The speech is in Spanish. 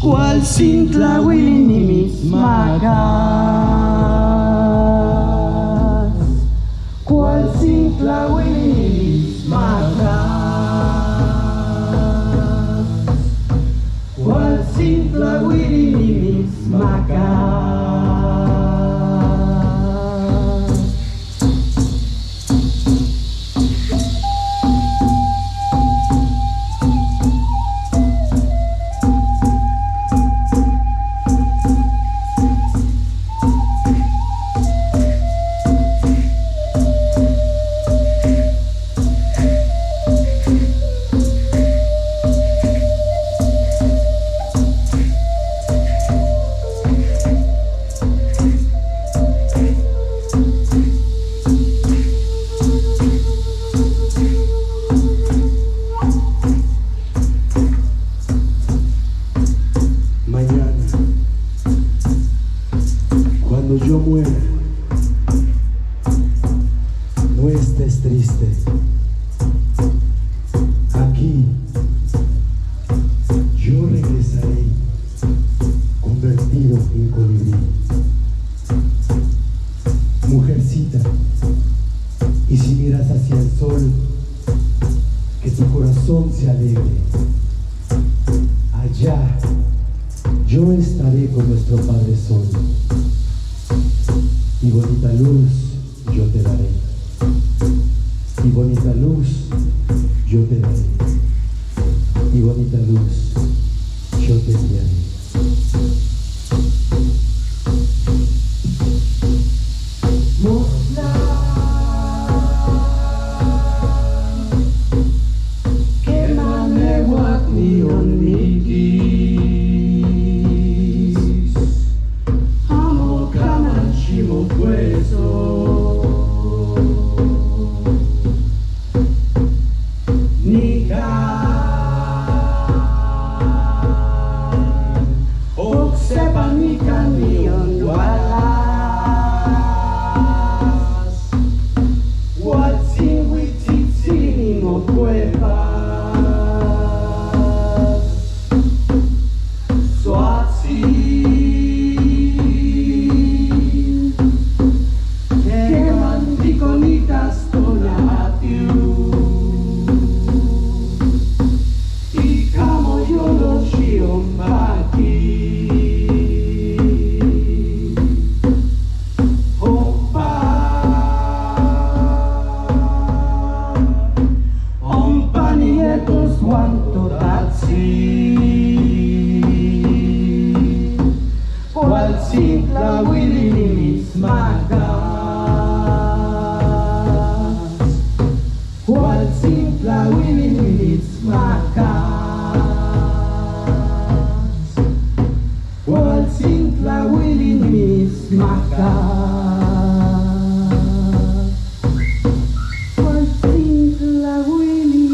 Cual sin tlahuilin ni mis macas, cual sin tlahuilin ni mis macas, cual sin tlahuilin ni mis macas. Cuando yo muera, no estés triste. Aquí yo regresaré convertido en colibrí. Mujercita, y si miras hacia el sol, que tu corazón se alegre. Allá yo estaré con nuestro Padre Sol. Y bonita luz yo te daré, y bonita luz yo te daré, y bonita luz yo te enviaré. Y como yo lo siento aquí. así, cual simple Willy misma cual simple Willy misma cual simple Willy misma cual simple Willy